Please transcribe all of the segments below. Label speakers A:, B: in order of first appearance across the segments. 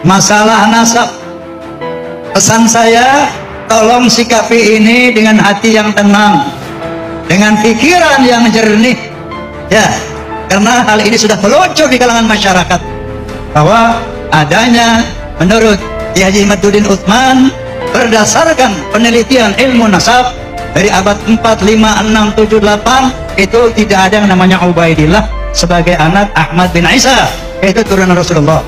A: masalah nasab. Pesan saya, tolong sikapi ini dengan hati yang tenang, dengan pikiran yang jernih, ya, karena hal ini sudah meluncur di kalangan masyarakat bahwa adanya menurut Kiai Haji Imaduddin Utsman berdasarkan penelitian ilmu nasab dari abad 4, 5, 6, 7, 8 itu tidak ada yang namanya Ubaidillah sebagai anak Ahmad bin Isa, yaitu turunan Rasulullah.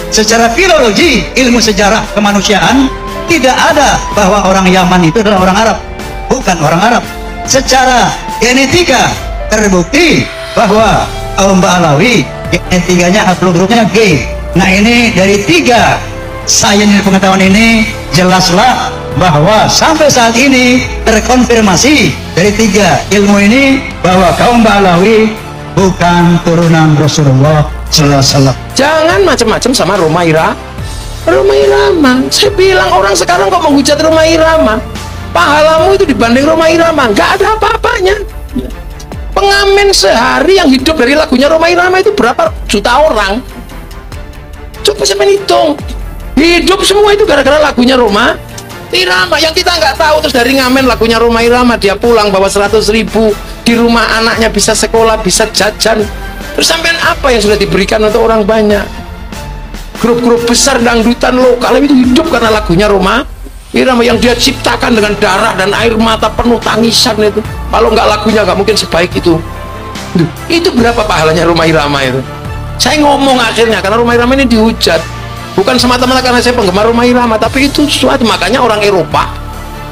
A: Secara filologi, ilmu sejarah kemanusiaan, tidak ada bahwa orang Yaman itu adalah orang Arab, bukan orang Arab. Secara genetika terbukti bahwa kaum Ba'alawi genetikanya haplogrupnya G. Nah, ini dari 3 sains pengetahuan ini jelaslah bahwa sampai saat ini terkonfirmasi dari 3 ilmu ini bahwa kaum Ba'alawi bukan turunan Rasulullah sallallahu alaihi wasallam.
B: Jangan macam-macam sama Rhoma Irama. Saya bilang orang sekarang kok menghujat Rhoma Irama. Pahalamu itu dibanding Rhoma Irama nggak ada apa-apanya. Pengamen sehari yang hidup dari lagunya Rhoma Irama itu berapa juta orang? Coba sampai hitung. Hidup semua itu gara-gara lagunya Rhoma Irama yang kita nggak tahu. Terus dari ngamen lagunya Rhoma Irama dia pulang bawa 100.000, di rumah anaknya bisa sekolah, bisa jajan. Terus sampai apa yang sudah diberikan untuk orang banyak? Grup-grup besar dangdutan lokal itu hidup karena lagunya Rhoma Irama yang dia ciptakan dengan darah dan air mata penuh tangisan itu. Kalau nggak lagunya nggak mungkin sebaik itu. Itu berapa pahalanya Rhoma Irama itu? Saya ngomong akhirnya karena Rhoma Irama ini dihujat. Bukan semata-mata karena saya penggemar Rhoma Irama, tapi itu sesuatu. Makanya orang Eropa,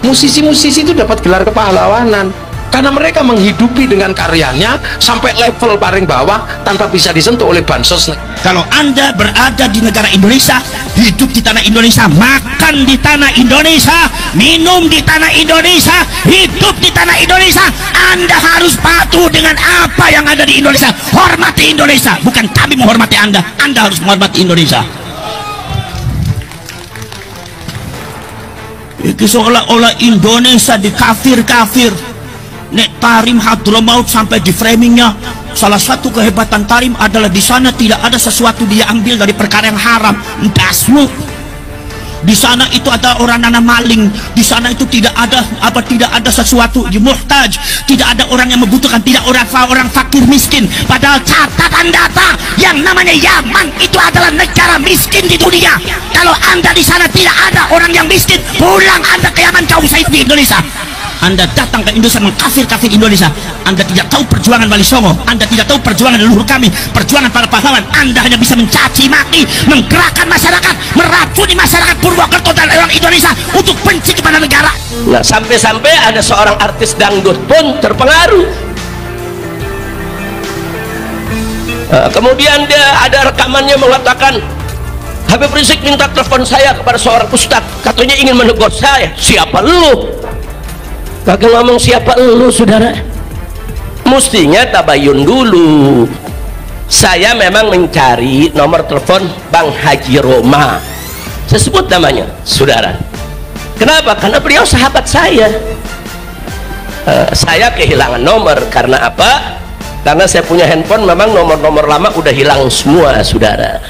B: musisi-musisi itu dapat gelar kepahlawanan karena mereka menghidupi dengan karyanya sampai level paling bawah tanpa bisa disentuh oleh bansos.
C: Kalau Anda berada di negara Indonesia, hidup di tanah Indonesia, makan di tanah Indonesia, minum di tanah Indonesia, hidup di tanah Indonesia, Anda harus patuh dengan apa yang ada di Indonesia. Hormati Indonesia, bukan kami menghormati Anda. Anda harus menghormati Indonesia. Itu seolah-olah Indonesia dikafir-kafir. Nek Tarim Hadramaut sampai di framingnya, salah satu kehebatan Tarim adalah di sana tidak ada sesuatu dia ambil dari perkara yang haram. Dasmu di sana itu ada orang nana maling, di sana itu tidak ada sesuatu muhtaj, tidak ada orang yang membutuhkan, tidak orang fakir miskin. Padahal catatan data yang namanya Yaman itu adalah negara miskin di dunia. Kalau Anda di sana tidak ada orang yang miskin, pulang Anda ke Yaman, kaum Said di Indonesia. Anda datang ke Indonesia mengkafir-kafir Indonesia. Anda tidak tahu perjuangan Wali Songo, Anda tidak tahu perjuangan leluhur kami, perjuangan para pahlawan. Anda hanya bisa mencaci maki, menggerakkan masyarakat, meracuni masyarakat Purwokerto dan orang Indonesia untuk benci kepada negara.
B: Nah, sampai-sampai ada seorang artis dangdut pun terpengaruh. Kemudian dia ada rekamannya mengatakan, Habib Rizik minta telepon saya kepada seorang ustadz, katanya ingin menegur saya. Siapa lu? Kagak ngomong siapa lu, saudara. Mestinya tabayun dulu. Saya memang mencari nomor telepon Bang Haji Rhoma, saya sebut namanya, saudara. Kenapa? Karena beliau sahabat saya. Saya kehilangan nomor karena apa? Karena saya punya handphone, memang nomor-nomor lama udah hilang semua, saudara.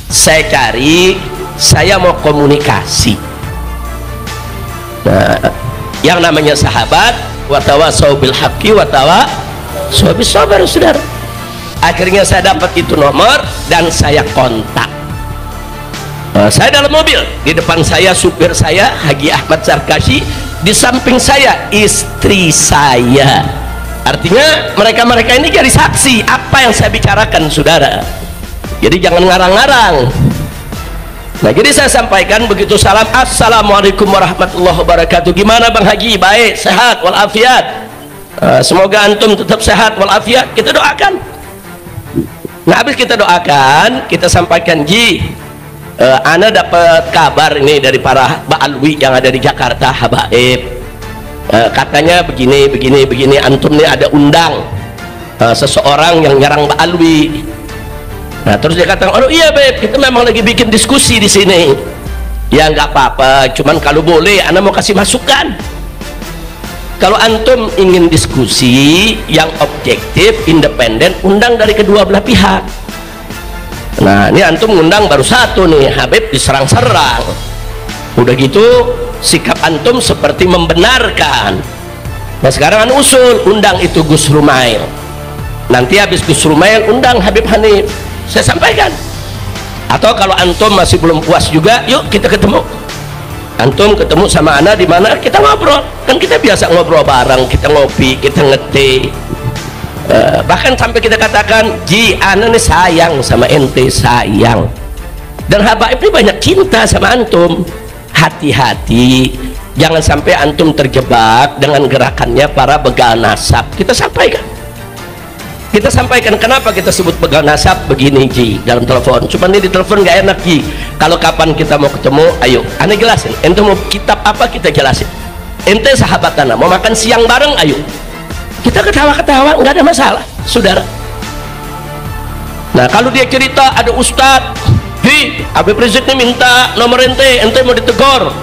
B: Saya cari, saya mau komunikasi. Nah, yang namanya sahabat, watawasau bil haqqi watawasau bis sabr, saudara. Akhirnya saya dapat itu nomor dan saya kontak. Saya dalam mobil, di depan saya supir saya Haji Ahmad Zarkashi, di samping saya istri saya. Artinya mereka-mereka ini jadi saksi apa yang saya bicarakan, saudara. Jadi jangan ngarang-ngarang. Nah, jadi saya sampaikan begitu salam, assalamualaikum warahmatullahi wabarakatuh. Gimana Bang Haji? Baik, sehat walafiat. Semoga antum tetap sehat walafiat. Kita doakan. Nah, habis kita doakan, kita sampaikan, Ji, ana dapat kabar ini dari para Ba'alwi yang ada di Jakarta, habaib. Katanya begini, antum nih ada undang seseorang yang nyerang Ba'alwi. Nah, terus dia katakan, oh iya Beb, kita memang lagi bikin diskusi di sini. Ya nggak apa-apa, cuman kalau boleh ana mau kasih masukan. Kalau antum ingin diskusi yang objektif, independen, undang dari kedua belah pihak. Nah ini antum ngundang baru satu nih, Habib diserang-serang. Udah gitu sikap antum seperti membenarkan. Nah sekarang anu usul, undang itu Gus Rumail, nanti habis Gus Rumail undang Habib Hanif, saya sampaikan. Atau kalau antum masih belum puas juga, yuk kita ketemu, antum ketemu sama ana di mana, kita ngobrol, kan kita biasa ngobrol bareng, kita ngopi, kita ngeteh. Bahkan sampai kita katakan, ji ana nih sayang sama ente, sayang, dan habaib ini banyak cinta sama antum. Hati-hati jangan sampai antum terjebak dengan gerakannya para begal nasab. Kita sampaikan kenapa kita sebut begal nasab begini ji dalam telepon. Cuman ini di telepon gak enak ji, kalau kapan kita mau ketemu, ayo ana jelasin, ente mau kitab apa kita jelasin, ente sahabat ana mau makan siang bareng, ayo kita ketawa-ketawa, nggak ada masalah, saudara. Nah kalau dia cerita ada ustadz, hi Habib Rizik ini minta nomor ente mau ditegur,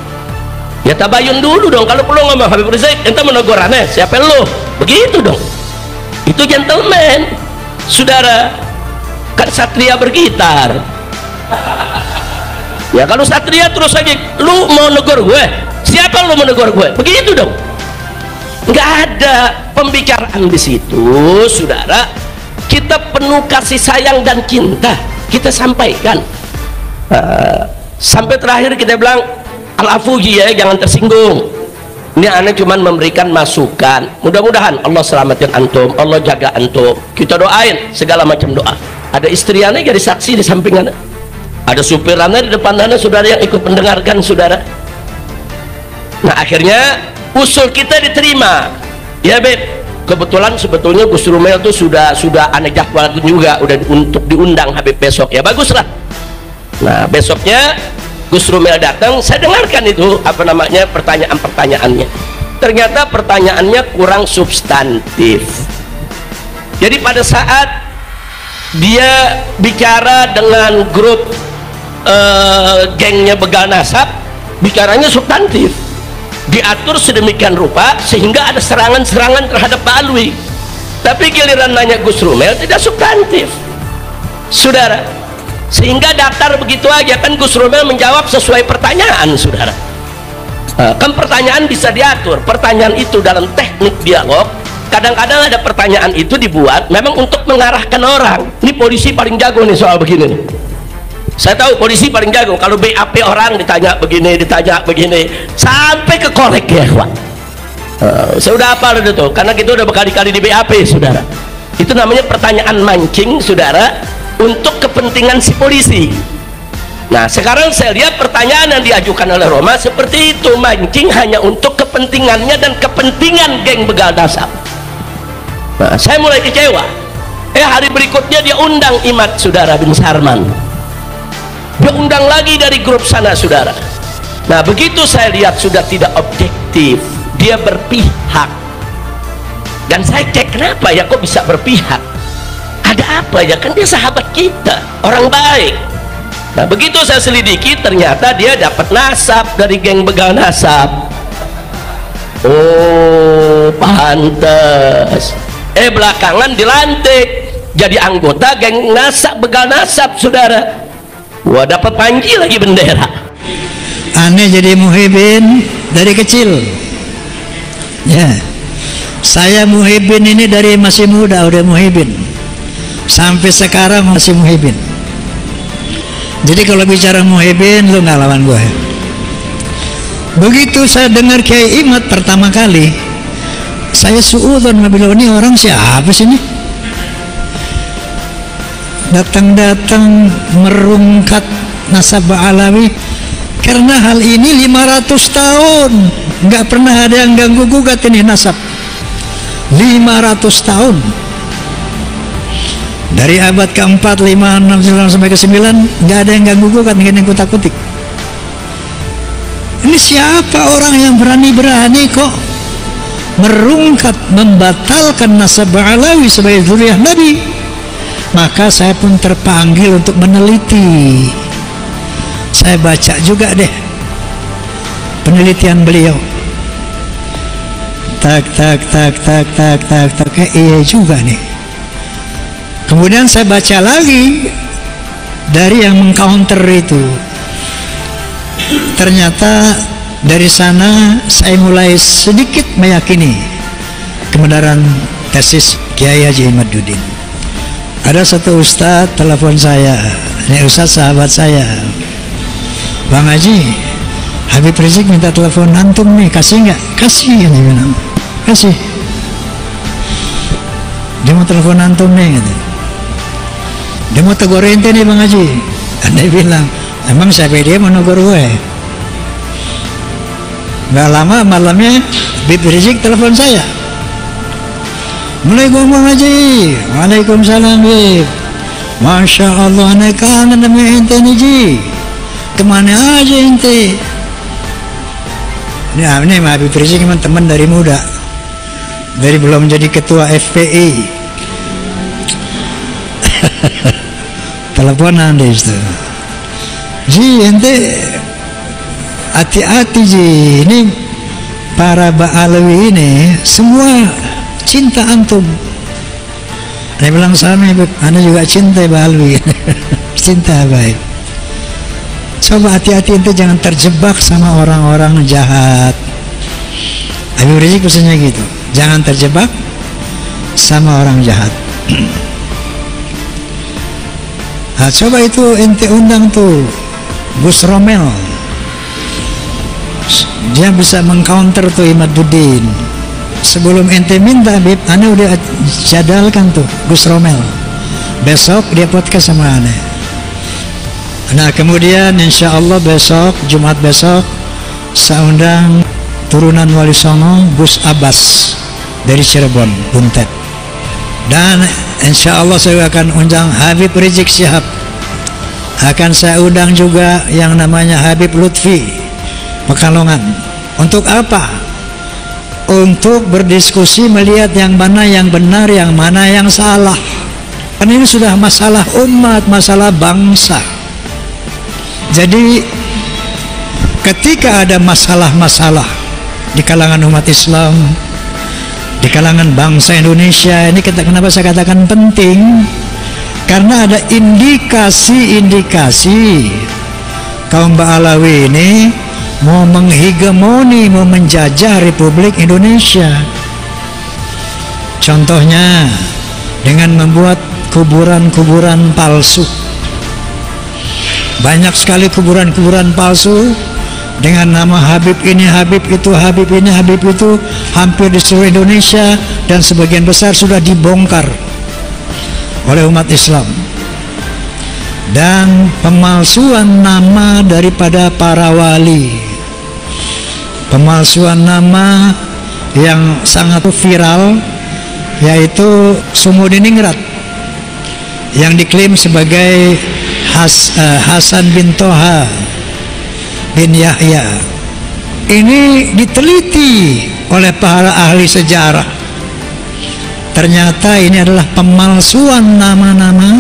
B: ya tabayun dulu dong. Kalau perlu ngomong Habib Rizik, ente menegur aneh, siapa lu? Begitu dong, itu gentleman, saudara. Kan satria bergitar. Ya kalau satria terus aja, lu mau negur gue, siapa lu mau negur gue? Begitu dong. Nggak ada pembicaraan di situ, saudara. Kita penuh kasih sayang dan cinta, kita sampaikan. Sampai terakhir kita bilang al-afuji ya, jangan tersinggung, ini aneh cuman memberikan masukan, mudah-mudahan Allah selamatin antum, Allah jaga antum, kita doain segala macam doa. Ada istri aneh jadi saksi di samping aneh, ada supir aneh di depan aneh, saudara, yang ikut mendengarkan, saudara. Nah akhirnya usul kita diterima, ya Beb. Kebetulan sebetulnya Gus Rumail itu sudah aneh jadwalkan juga, udah untuk diundang Habib besok, ya baguslah. Nah besoknya Gus Rumail datang, saya dengarkan itu apa namanya pertanyaan-pertanyaannya. Ternyata pertanyaannya kurang substantif. Jadi pada saat dia bicara dengan grup gengnya begal nasab, bicaranya substantif, diatur sedemikian rupa sehingga ada serangan-serangan terhadap Pak Alwi. Tapi giliran nanya Gus Rumail tidak substantif, saudara, sehingga datar begitu aja. Kan Gus Rumail menjawab sesuai pertanyaan, saudara. Kan pertanyaan bisa diatur, pertanyaan itu dalam teknik dialog kadang-kadang ada pertanyaan itu dibuat memang untuk mengarahkan orang. Ini polisi paling jago nih soal begini nih. Saya tahu polisi paling jago kalau BAP orang ditanya begini sampai ke korek ya Pak. Saya udah hafal itu karena kita udah berkali-kali di BAP, saudara. Itu namanya pertanyaan mancing, saudara, untuk kepentingan si polisi. Nah sekarang saya lihat pertanyaan yang diajukan oleh Roma seperti itu, mancing hanya untuk kepentingannya dan kepentingan geng begal nasab. Nah saya mulai kecewa. Hari berikutnya dia undang Imad saudara bin Sarman, dia undang lagi dari grup sana, saudara. Nah begitu saya lihat sudah tidak objektif, dia berpihak. Dan saya cek kenapa ya kok bisa berpihak, ada apa ya, kan dia sahabat kita, orang baik. Nah begitu saya selidiki ternyata dia dapat nasab dari geng begal nasab. Oh pantes, belakangan dilantik jadi anggota geng nasab begal nasab, saudara. Wah dapat panji lagi bendera.
A: Aneh jadi muhibin dari kecil. Ya, saya muhibin ini dari masih muda udah muhibin, sampai sekarang masih muhibin. Jadi kalau bicara muhibin lu nggak lawan gue. Begitu saya dengar Kiai Imad pertama kali, saya suudzon bilang ini orang siapa sih ini? Datang-datang merungkat nasab Alawi. Karena hal ini 500 tahun nggak pernah ada yang ganggu gugat ini nasab. 500 tahun dari abad keempat, 5, 6, sampai ke 9 nggak ada yang ganggu gugat, nggak ada yang kutak-kutik. Ini siapa orang yang berani-berani kok merungkat membatalkan nasab Alawi sebagai zuriyah Nabi? Maka saya pun terpanggil untuk meneliti. Saya baca juga deh penelitian beliau. Tak, iya juga nih. Kemudian saya baca lagi dari yang mengcounter itu. Ternyata dari sana saya mulai sedikit meyakini kebenaran tesis Kiai Haji Imaduddin. Ada satu ustadz telepon saya, ini ustadz sahabat saya, Bang Haji, Habib Rizik minta telepon antum nih, kasih nggak? Kasih, dia bilang, kasih. Dia mau telepon antum nih, gitu. Dia mau tegur ente nih Bang Haji. Dia bilang, emang siapa dia mau negur gue? Nggak lama malamnya Habib Rizik telepon saya. Assalamualaikum Bang Haji. Waalaikumsalam Bib. Masya Allah, anak kangen sama ente nih Ji. Kemana aja ente? Nah, ini Habib Rizik memang teman dari muda, dari belum jadi ketua FPI. Teleponan deh itu. Ji, ente hati-hati Ji, ini para Ba'alawi ini semua cinta antum. Dia bilang sama Ibu, anda juga cinta Ba'alawi. Cinta baik. Coba hati-hati ente jangan terjebak sama orang-orang jahat. Habib Rizik pesannya gitu, jangan terjebak sama orang jahat. Nah, coba itu ente undang tuh Gus Romel, dia bisa mengcounter tuh Imaduddin. Sebelum ente minta Bib, ane udah jadalkan tuh Gus Romel, besok dia podcast sama ane. Nah kemudian insya Allah besok, Jumat besok, saya undang turunan Wali Songo Gus Abbas dari Cirebon, Buntet. Dan insya Allah saya akan undang Habib Rizik Syihab. Akan saya undang juga yang namanya Habib Lutfi Pekalongan. Untuk apa? Untuk berdiskusi melihat yang mana yang benar, yang mana yang salah. Karena ini sudah masalah umat, masalah bangsa. Jadi ketika ada masalah-masalah di kalangan umat Islam, di kalangan bangsa Indonesia ini, kenapa saya katakan penting? Karena ada indikasi-indikasi kaum Ba'alawi ini mau menghegemoni, mau menjajah Republik Indonesia. Contohnya dengan membuat kuburan-kuburan palsu. Banyak sekali kuburan-kuburan palsu dengan nama Habib ini, Habib itu, Habib ini, Habib itu, hampir di seluruh Indonesia, dan sebagian besar sudah dibongkar oleh umat Islam. Dan pemalsuan nama daripada para wali, pemalsuan nama yang sangat viral, yaitu Sumudiningrat yang diklaim sebagai Hasan bin Toha bin Yahya. Ini diteliti oleh para ahli sejarah. Ternyata ini adalah pemalsuan nama-nama,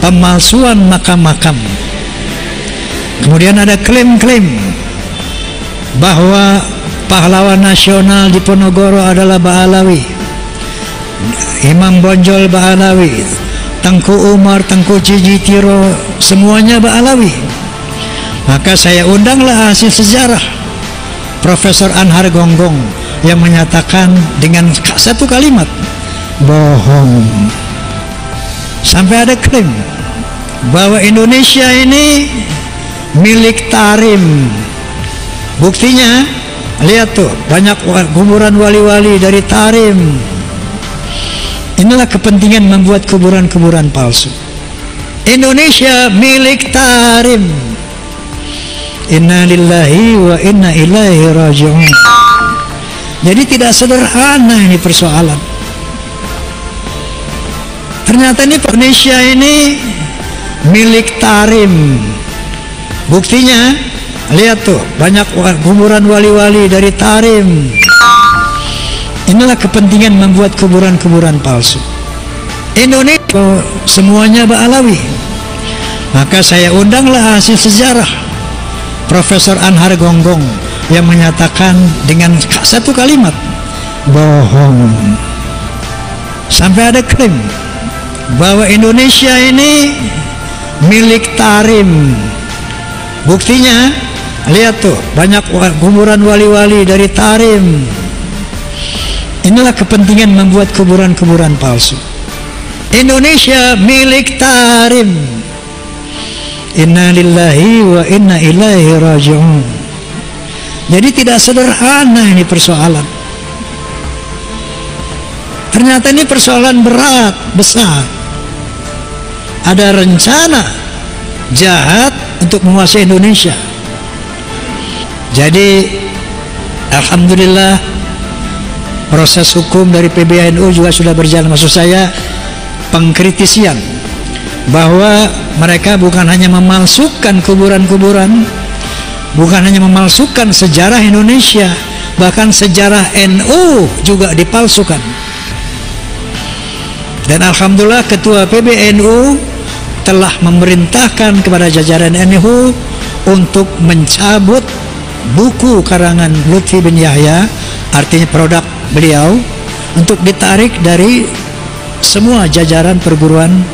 A: pemalsuan makam-makam. Kemudian ada klaim-klaim bahwa pahlawan nasional di Ponorogo adalah Ba'alawi, Imam Bonjol Ba'alawi, Tengku Umar, Tengku Cicitiro, semuanya Ba'alawi. Maka saya undanglah ahli sejarah Profesor Anhar Gonggong yang menyatakan dengan satu kalimat, bohong. Sampai ada klaim bahwa Indonesia ini milik Tarim. Buktinya lihat tuh, banyak kuburan wali-wali dari Tarim. Inilah kepentingan membuat kuburan-kuburan palsu. Indonesia milik Tarim. Inna lillahi wa inna ilaihi raji'un. Jadi tidak sederhana ini persoalan. Ternyata ini Indonesia ini milik Tarim. Buktinya lihat tuh, banyak kuburan wali-wali dari Tarim. Inilah kepentingan membuat kuburan-kuburan palsu. Indonesia semuanya Ba'alawi. Maka saya undanglah ahli sejarah Profesor Anhar Gonggong yang menyatakan dengan satu kalimat, bohong. Sampai ada klaim bahwa Indonesia ini
D: milik Tarim. Buktinya lihat tuh, banyak kuburan wali-wali dari Tarim. Inilah kepentingan membuat kuburan-kuburan palsu. Indonesia milik Tarim. Inna lillahi wa inna ilaihi raji'un. Jadi tidak sederhana ini persoalan. Ternyata ini persoalan berat, besar. Ada rencana jahat untuk menguasai Indonesia. Jadi alhamdulillah proses hukum dari PBNU juga sudah berjalan. Maksud saya pengkritisian bahwa mereka bukan hanya memalsukan kuburan-kuburan, bukan hanya memalsukan sejarah Indonesia, bahkan sejarah NU juga dipalsukan. Dan alhamdulillah ketua PBNU telah memerintahkan kepada jajaran NU untuk mencabut buku karangan Lutfi bin Yahya, artinya produk beliau, untuk ditarik dari semua jajaran perguruan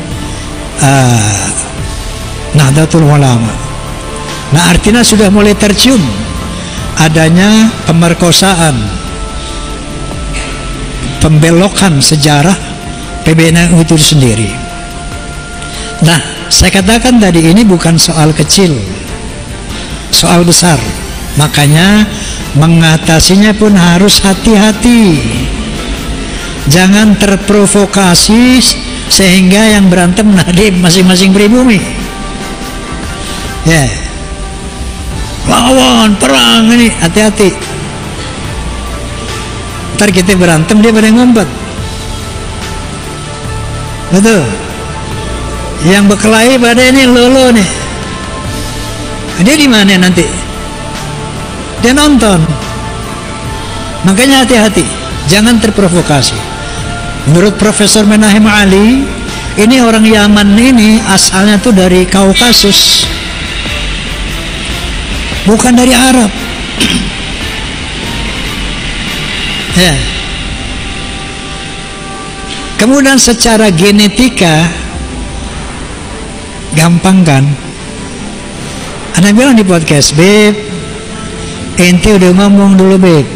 D: Nahdlatul Ulama. Nah, artinya sudah mulai tercium adanya pemerkosaan, pembelokan sejarah PBNU itu sendiri. Nah, saya katakan tadi ini bukan soal kecil, soal besar. Makanya mengatasinya pun harus hati-hati. Jangan terprovokasi sehingga yang berantem di masing-masing pribumi. Ya, lawan perang ini, hati-hati. Ntar kita berantem dia pada ngumpet. Betul. Yang berkelahi pada ini lolo nih. Dia di mana nanti? Dia nonton. Makanya hati-hati, jangan terprovokasi. Menurut Profesor Menahem Ali, ini orang Yaman ini asalnya tuh dari Kaukasus, bukan dari Arab. Ya. Kemudian secara genetika gampang kan? Anda bilang di podcast, Beb, ente udah ngomong dulu, Beb,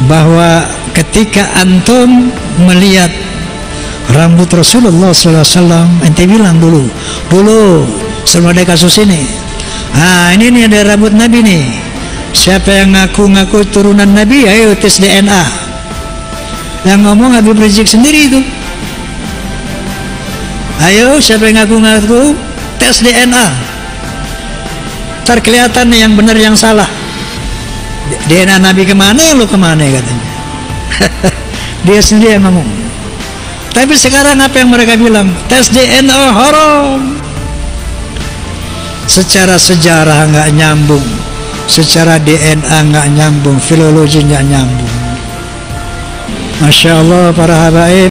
D: bahwa ketika antum melihat rambut Rasulullah SAW, ente bilang dulu sebelum ada kasus ini, ini nih ada rambut Nabi nih. Siapa yang ngaku-ngaku turunan Nabi, ayo tes DNA. Yang ngomong Habib Rizik sendiri itu. Ayo, siapa yang ngaku-ngaku tes DNA. Ntar kelihatan nih yang benar yang salah. DNA Nabi kemana, lu kemana katanya. Dia sendiri yang ngomong. Tapi sekarang apa yang mereka bilang? Tes DNA haram. Secara sejarah nggak nyambung, secara DNA nggak nyambung, filologi nggak nyambung. Masya Allah para habaib.